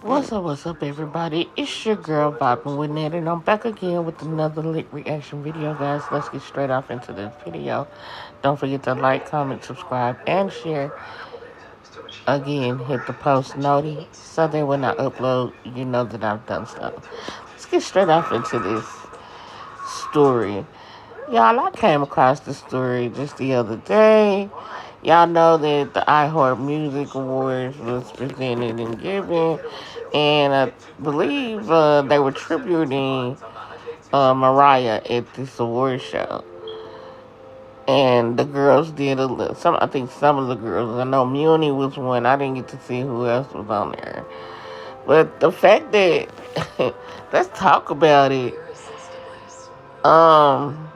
What's up, everybody? It's your girl, Vibing with Ned, and I'm back again with another lit reaction video, guys. Let's get straight off into this video. Don't forget to like, comment, subscribe, and share. Again, hit the post noti so that when I upload, you know that I've done so. Let's get straight off into this story. Y'all, I came across the story just the other day. Y'all know that the iHeart Music Awards was presented and given, and I believe they were tributing Mariah at this award show. And the girls did some. I think some of the girls. I know Muni was one. I didn't get to see who else was on there. But the fact that let's talk about it. Um,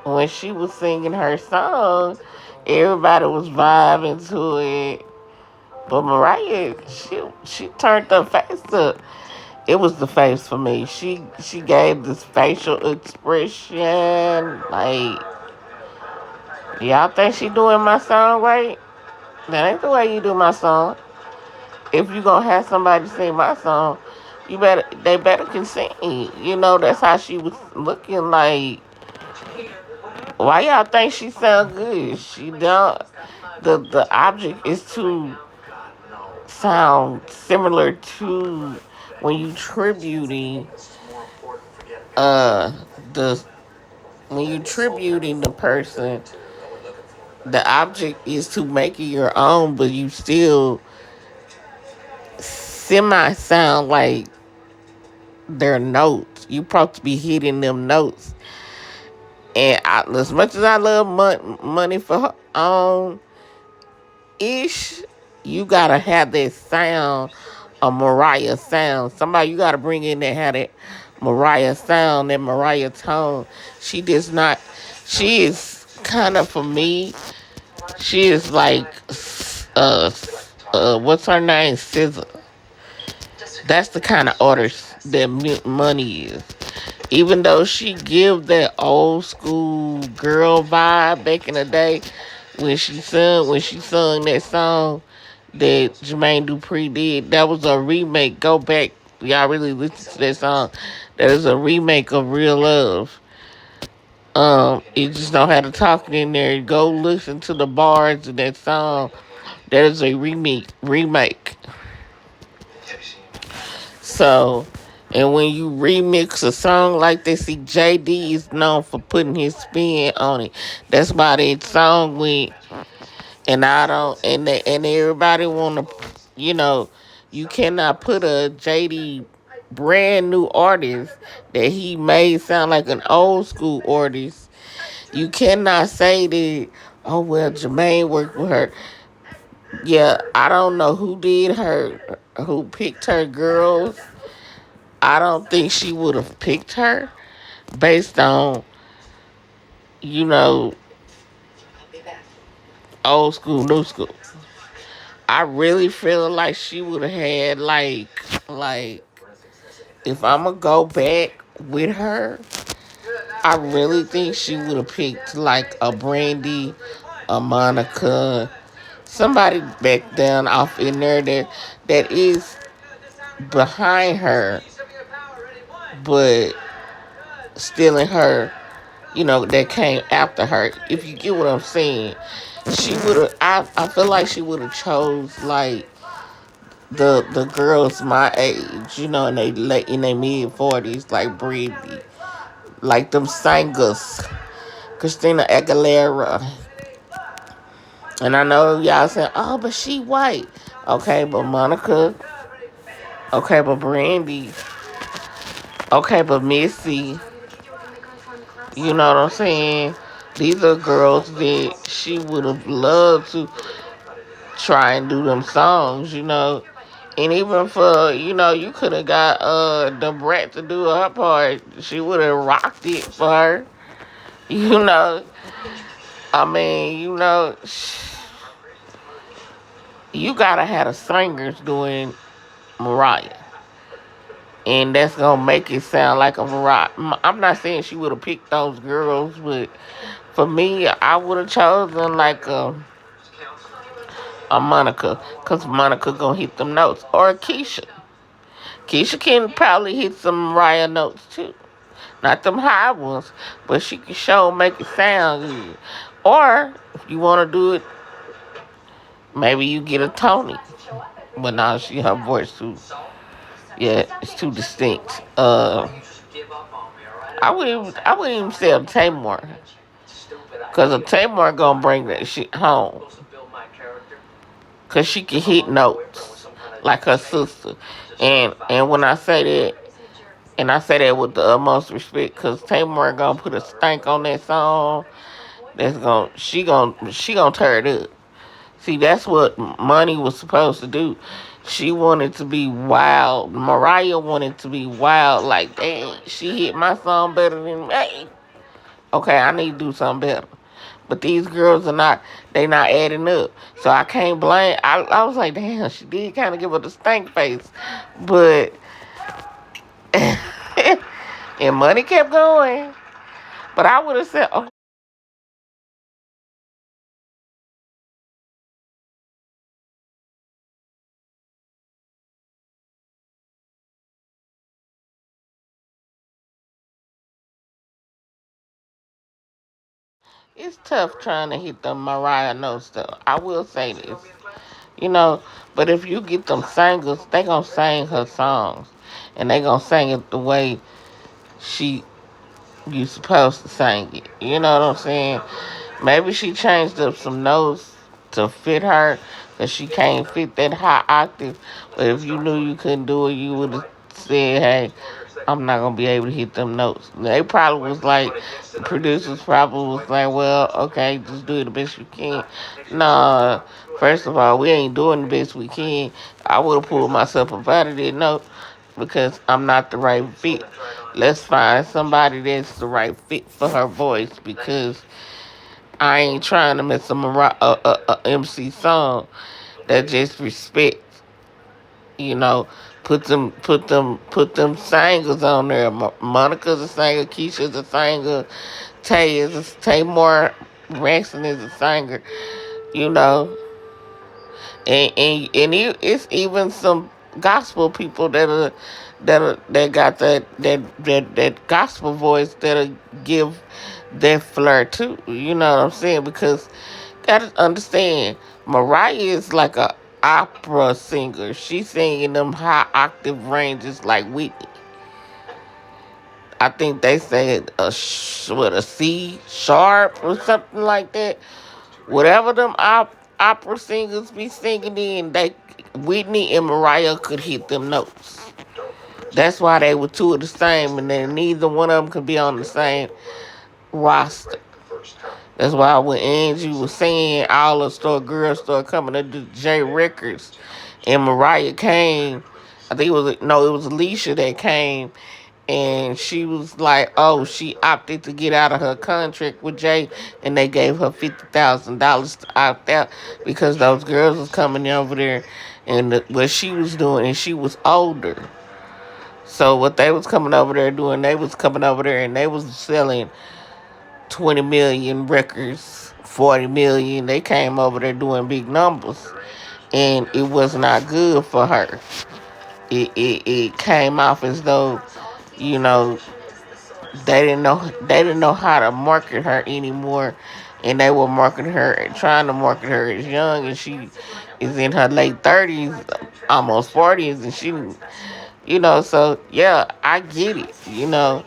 when she was singing her song, everybody was vibing to it. But Mariah, she turned her face up. It was the face for me. She gave this facial expression. Like, y'all think she doing my song right? That ain't the way you do my song. If you gonna have somebody sing my song, they better can sing. You know, that's how she was looking like. Why y'all think she sound good? She don't. The object is to sound similar to when you tributing uh the when you tributing the person. The object is to make it your own, but you still semi sound like their notes. You supposed to be hitting them notes. And as much as I love money for her own ish, you gotta have that sound, a Mariah sound. Somebody you gotta bring in that had that Mariah sound, that Mariah tone. She does not. She is kind of, for me. She is like what's her name? SZA. That's the kind of artist that Money is. Even though she give that old school girl vibe back in the day when she sung that song that Jermaine Dupri did, that was a remake. Go back, y'all really listen to that song. That is a remake of Real Love. It just don't have to talk in there. Go listen to the bars of that song. That is a remake. So, and when you remix a song like this, see, JD is known for putting his spin on it. That's why that song went. And I don't, and everybody want to, you cannot put a JD brand new artist that he made sound like an old school artist. You cannot say that, oh, well, Jermaine worked with her. Yeah, I don't know who did her, who picked her girls. I don't think she would have picked her based on, you know, old school, new school. I really feel like she would have had like if I'm gonna go back with her, I really think she would have picked like a Brandy, a Monica, somebody back down off in there that is behind her, but still in her, that came after her. If you get what I'm saying, she would have. I feel like she would have chose like the girls my age, in their mid 40s, like Brandy, like them singers, Christina Aguilera. And I know y'all saying, oh, but she white. Okay, but Monica. Okay, but Brandy. Okay, but Missy. You know what I'm saying? These are girls that she would have loved to try and do them songs. And even for, you could have got the Brat to do her part. She would have rocked it for her. You know. I mean, you gotta have the singers doing Mariah. And that's gonna make it sound like a Mariah. I'm not saying she would have picked those girls, but for me, I would have chosen like a Monica, cause Monica gonna hit them notes, or a Keisha. Keisha can probably hit some Mariah notes too. Not them high ones, but she can show make it sound good. Or if you want to do it, maybe you get a Tony. But now she her voice too. Yeah, it's too distinct. I wouldn't even say a Tamar, cause a Tamar gonna bring that shit home. Cause she can hit notes like her sister. And when I say that, and I say that with the utmost respect, cause Tamar gonna put a stank on that song. That's gonna she gonna tear it up. See, that's what Money was supposed to do. She wanted to be wild. Mariah wanted to be wild. Like, dang, she hit my song better than me. Okay, I need to do something better. But these girls are not, they not adding up. So I can't blame. I was like, damn, she did kind of give her the stank face. But, and Money kept going. But I would have said, oh, it's tough trying to hit the Mariah notes, though. I will say this. You know, but if you get them singers, they gonna sing her songs. And they gonna sing it the way she you supposed to sing it. You know what I'm saying? Maybe she changed up some notes to fit her, cause she can't fit that high octave. But if you knew you couldn't do it, you would have said, "Hey, I'm not gonna be able to hit them notes." They probably was like, the producers probably was like, "Well, okay, just do it the best you can." Nah, first of all, we ain't doing the best we can. I would have pulled myself up out of that note because I'm not the right fit. Let's find somebody that's the right fit for her voice, because I ain't trying to mess a MC song that just respect, you know, put them singers on there. Monica's a singer, Keisha's a singer, Tamar Braxton is a singer, you know. It's even some gospel people that got that gospel voice that'll give that flair too. You know what I'm saying? Because gotta understand, Mariah is like a opera singer. She's singing them high octave ranges like Whitney. I think they said a C sharp or something like that. Whatever them opera singers be singing in, they Whitney and Mariah could hit them notes. That's why they were two of the same, and then neither one of them could be on the same roster. That's why when Angie was saying all the girls started coming to the J Records, and Mariah came, I think it was Alicia that came, and she was like, oh, she opted to get out of her contract with Jay, and they gave her $50,000 to opt out because those girls was coming over there, and what she was doing, and she was older. So what they was coming over there doing, they was coming over there and they was selling 20 million records, 40 million. They came over there doing big numbers, and it was not good for her. It came off as though, you know, they didn't know how to market her anymore, and they were marketing her, trying to market her as young, and she is in her late 30s, almost 40s, and she, you know, so yeah, I get it, you know,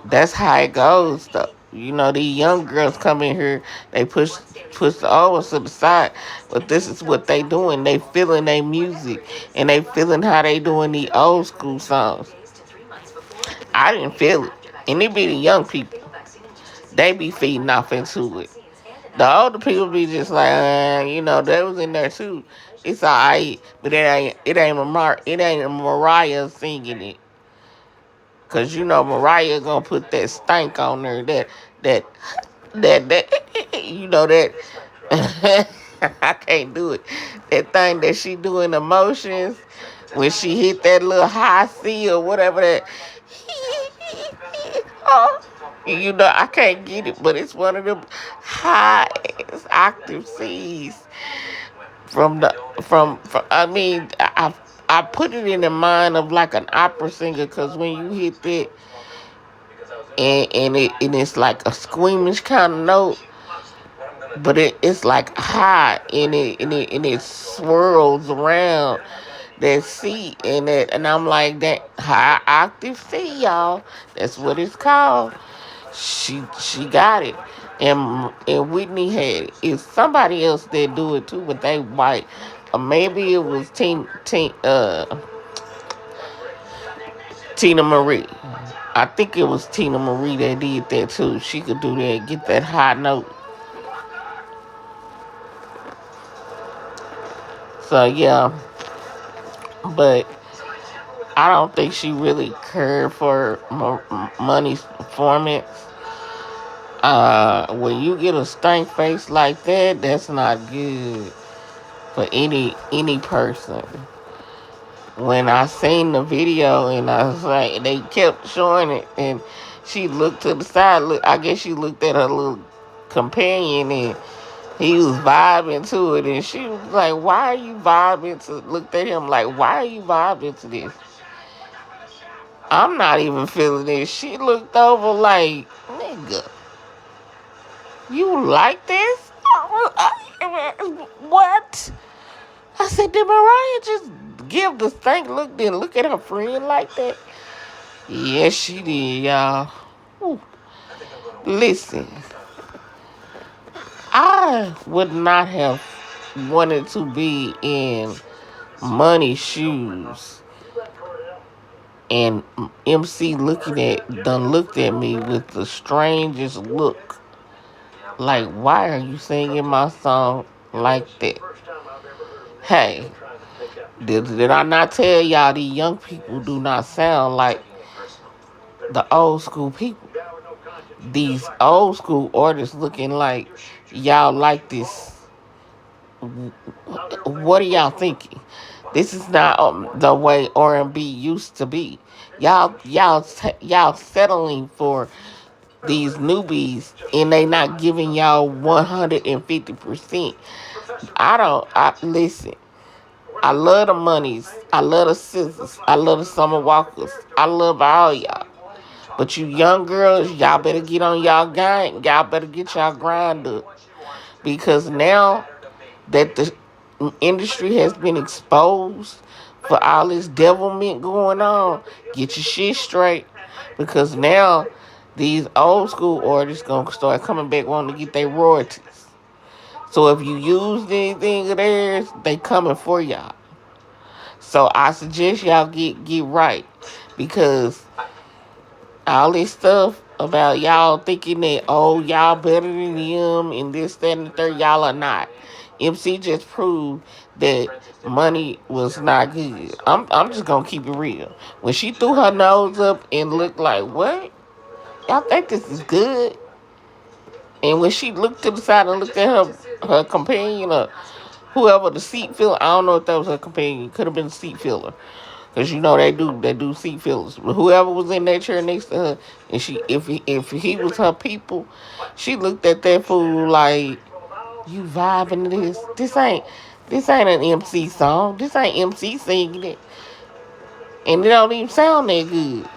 that's how it goes though. You know, these young girls come in here, they push the old ones to the side, but this is what they doing. They feeling their music, and they feeling how they doing the old school songs. I didn't feel it. And it be the young people. They be feeding off into it. The older people be just like, you know, they was in there too. It's alright, but it ain't Mariah singing it. Cause you know Mariah gonna put that stank on there, that you know that I can't do it. That thing that she do in emotions when she hit that little high C or whatever that. Oh, you know, I can't get it, but it's one of them highest octave C's from the from I mean I put it in the mind of like an opera singer, because when you hit that and it's like a squeamish kind of note, but it's like high, and it swirls around that C and I'm like, that high octave C, y'all. That's what it's called. She got it. And Whitney had it. It's somebody else that do it too, but they white. Maybe it was Tina Marie. I think it was Tina Marie that did that too. She could do that, get that high note. So yeah, but I don't think she really cared for Money's performance. When you get a stank face like that, that's not good for any person. When I seen the video and I was like, they kept showing it, and she looked to the side. Look, I guess she looked at her little companion, and he was vibing to it, and she was like, "Why are you vibing to?" Looked at him like, "Why are you vibing to this?" I'm not even feeling it. She looked over like, "Nigga, you like this?" What? I said, did Mariah just give the stank look, then look at her friend like that? Yes, she did, y'all. Ooh. Listen, I would not have wanted to be in Money's shoes, and MC done looked at me with the strangest look. Like, why are you singing my song like that? Hey, did I not tell y'all these young people do not sound like the old school people? These old school artists looking like y'all like this. What are y'all thinking? This is not the way R&B used to be. Y'all settling for these newbies, and they not giving y'all 150%. I listen. I love the Monies. I love the Scissors. I love the Summer Walkers. I love all y'all. But you young girls, y'all better get on y'all grind. Y'all better get y'all grind up. Because now that the industry has been exposed for all this devilment going on, get your shit straight. Because now these old school artists gonna start coming back wanting to get their royalties. So if you use anything of theirs, they coming for y'all. So I suggest y'all get right, because all this stuff about y'all thinking that, oh, y'all better than him and this, that, and the third, y'all are not. MC just proved that Money was not good. I'm just gonna keep it real. When she threw her nose up and looked like, what? Y'all think this is good? And when she looked to the side and looked at her companion, or whoever the seat filler, I don't know if that was her companion, could have been a seat filler. Cause you know they do seat fillers. But whoever was in that chair next to her, and if he was her people, she looked at that fool like, you vibing to this? This ain't an MC song. This ain't MC singing it, and it don't even sound that good.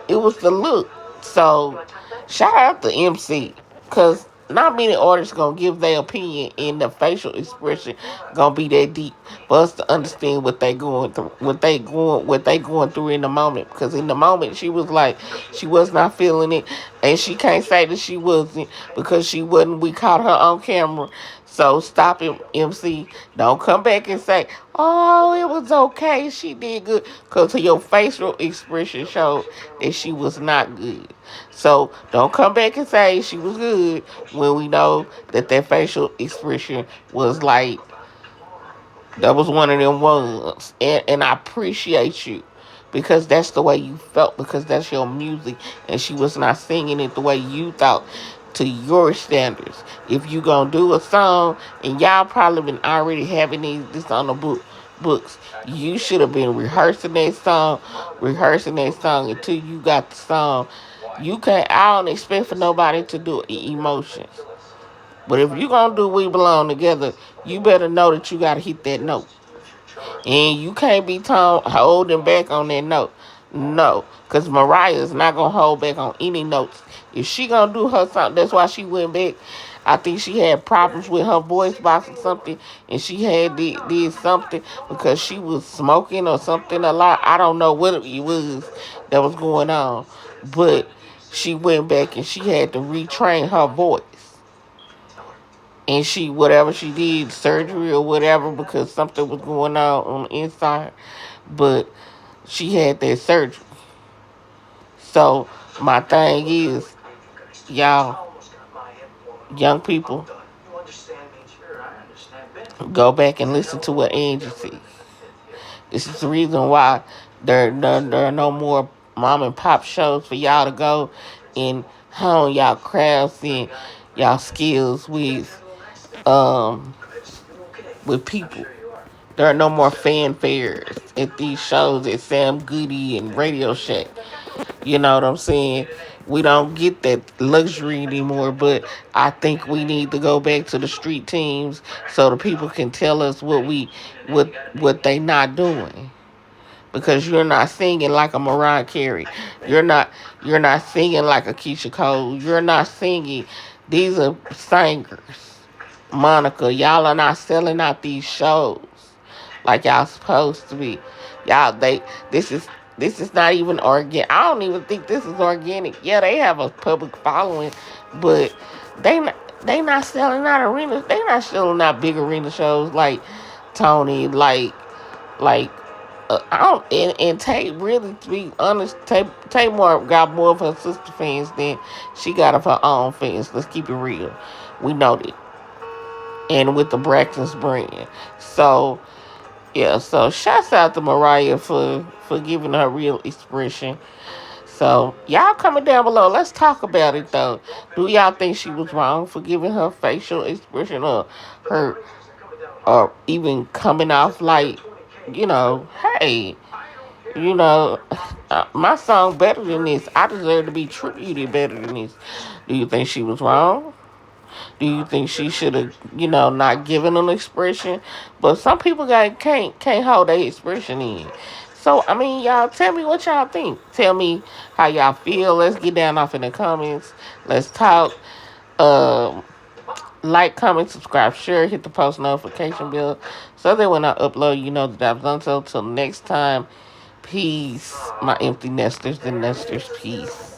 It was the look. So shout out to MC, cause not many artists gonna give their opinion, and the facial expression gonna be that deep for us to understand what they going through, what they going through in the moment. Because in the moment she was like, she was not feeling it, and she can't say that she wasn't, because she wasn't. We caught her on camera. So stop it, MC. Don't come back and say, oh, it was okay, she did good. Because your facial expression showed that she was not good. So don't come back and say she was good when we know that facial expression was like, that was one of them ones. And I appreciate you, because that's the way you felt, because that's your music, and she was not singing it the way you thought, to your standards. If you gonna do a song, and y'all probably been already having this on the books, you should have been rehearsing that song until you got the song. You can't. I don't expect for nobody to do emotions. But if you gonna do We Belong Together, you better know that you gotta hit that note. And you can't be holding back on that note. No, because Mariah's not going to hold back on any notes. If she going to do her something, that's why she went back. I think she had problems with her voice box or something, and she had did something because she was smoking or something a lot. I don't know what it was that was going on, but she went back and she had to retrain her voice. And she, whatever she did, surgery or whatever, because something was going on the inside, but she had that surgery. So my thing is, y'all, young people, go back and listen to what Angie said. This is the reason why there are no more mom and pop shows for y'all to go and hone y'all crafts and y'all skills with people. There are no more fanfares at these shows at Sam Goody and Radio Shack. You know what I'm saying? We don't get that luxury anymore, but I think we need to go back to the street teams so the people can tell us what they not doing. Because you're not singing like a Mariah Carey. You're not singing like a Keisha Cole. You're not singing. These are singers. Monica, y'all are not selling out these shows like y'all supposed to be. Y'all, this is this is not even organic. I don't even think this is organic. Yeah, they have a public following, but they not selling out arenas. They not selling out big arena shows like Tony, like I don't. And Tate, really, to be honest, Tate more got more of her sister fans than she got of her own fans. Let's keep it real. We know that. And with the Braxton's brand. So, yeah, so shouts out to Mariah for giving her real expression. So, y'all comment down below. Let's talk about it, though. Do y'all think she was wrong for giving her facial expression her, or even coming off like, hey, my song better than this. I deserve to be treated better than this. Do you think she was wrong? Do you think she should have, not given an expression? But some people can't hold their expression in. So I mean, y'all, tell me what y'all think. Tell me how y'all feel. Let's get down off in the comments. Let's talk. Um, like, comment, subscribe, share, hit the post notification bell so that when I upload, you know that I've done so. Till next time, peace, my empty nesters and nesters, peace.